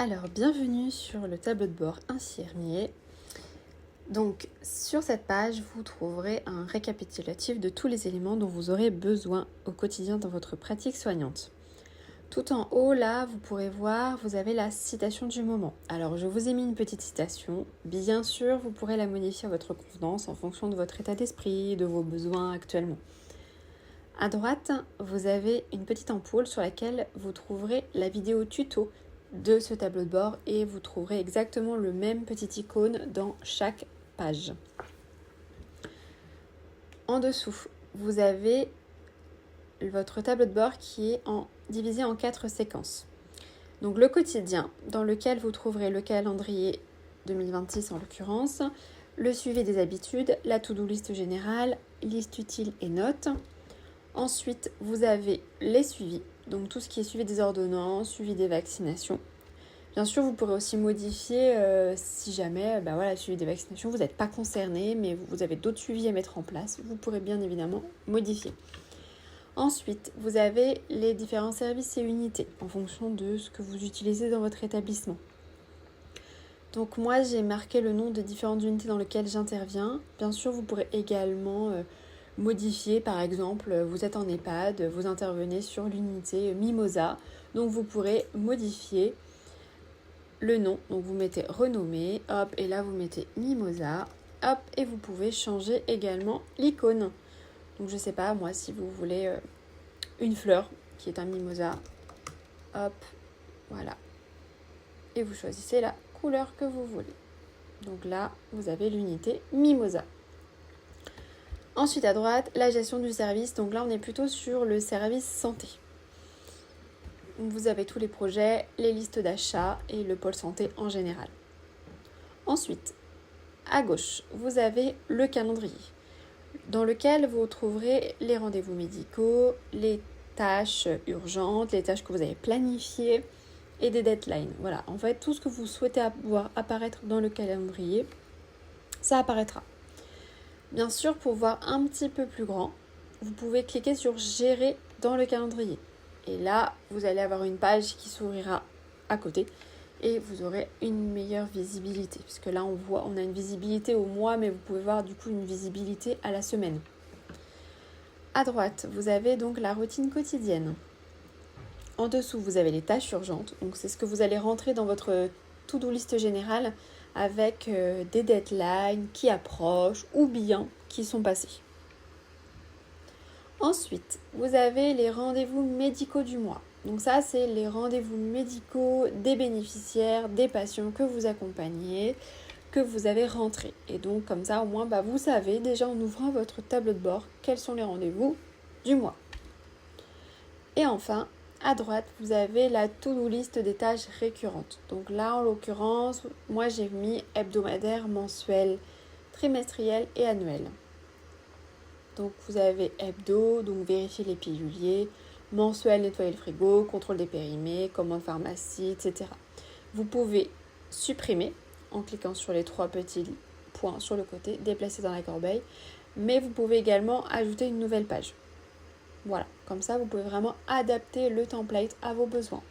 Alors, bienvenue sur le tableau de bord infirmier. Donc, sur cette page, vous trouverez un récapitulatif de tous les éléments dont vous aurez besoin au quotidien dans votre pratique soignante. Tout en haut, là, vous pourrez voir, vous avez la citation du moment. Alors, je vous ai mis une petite citation. Bien sûr, vous pourrez la modifier à votre convenance en fonction de votre état d'esprit, de vos besoins actuellement. À droite, vous avez une petite ampoule sur laquelle vous trouverez la vidéo tuto de ce tableau de bord et vous trouverez exactement le même petit icône dans chaque page. En dessous, vous avez votre tableau de bord qui est divisé en 4 séquences. Donc le quotidien, dans lequel vous trouverez le calendrier 2026 en l'occurrence, le suivi des habitudes, la to-do list générale, liste utile et notes. Ensuite, vous avez les suivis, donc tout ce qui est suivi des ordonnances, suivi des vaccinations. Bien sûr, vous pourrez aussi modifier si jamais, suivi des vaccinations, vous n'êtes pas concerné, mais vous avez d'autres suivis à mettre en place. Vous pourrez bien évidemment modifier. Ensuite, vous avez les différents services et unités en fonction de ce que vous utilisez dans votre établissement. Donc moi, j'ai marqué le nom des différentes unités dans lesquelles j'interviens. Bien sûr, vous pourrez également modifier, par exemple, vous êtes en EHPAD, vous intervenez sur l'unité Mimosa. Donc vous pourrez modifier le nom, donc vous mettez renommé, hop, et là vous mettez Mimosa, hop, et vous pouvez changer également l'icône. Donc je sais pas, moi, si vous voulez une fleur qui est un Mimosa, hop, voilà. Et vous choisissez la couleur que vous voulez. Donc là, vous avez l'unité Mimosa. Ensuite, à droite, la gestion du service. Donc là, on est plutôt sur le service santé. Vous avez tous les projets, les listes d'achat et le pôle santé en général. Ensuite, à gauche, vous avez le calendrier dans lequel vous trouverez les rendez-vous médicaux, les tâches urgentes, les tâches que vous avez planifiées et des deadlines. Voilà, en fait, tout ce que vous souhaitez voir apparaître dans le calendrier, ça apparaîtra. Bien sûr, pour voir un petit peu plus grand, vous pouvez cliquer sur « Gérer dans le calendrier ». Et là, vous allez avoir une page qui s'ouvrira à côté et vous aurez une meilleure visibilité. Puisque là, on a une visibilité au mois, mais vous pouvez voir du coup une visibilité à la semaine. À droite, vous avez donc la routine quotidienne. En dessous, vous avez les tâches urgentes. Donc, c'est ce que vous allez rentrer dans votre to-do list générale avec des deadlines qui approchent ou bien qui sont passés. Ensuite, vous avez les rendez-vous médicaux du mois. Donc ça, c'est les rendez-vous médicaux des bénéficiaires, des patients que vous accompagnez, que vous avez rentrés. Et donc comme ça, au moins, vous savez déjà en ouvrant votre tableau de bord quels sont les rendez-vous du mois. Et enfin, à droite, vous avez la to-do list des tâches récurrentes. Donc là, en l'occurrence, moi j'ai mis hebdomadaire, mensuel, trimestriel et annuel. Donc vous avez hebdo, donc vérifier les piluliers, mensuel, nettoyer le frigo, contrôle des périmés, commande pharmacie, etc. Vous pouvez supprimer en cliquant sur les 3 petits points sur le côté, déplacer dans la corbeille, mais vous pouvez également ajouter une nouvelle page. Voilà, comme ça vous pouvez vraiment adapter le template à vos besoins.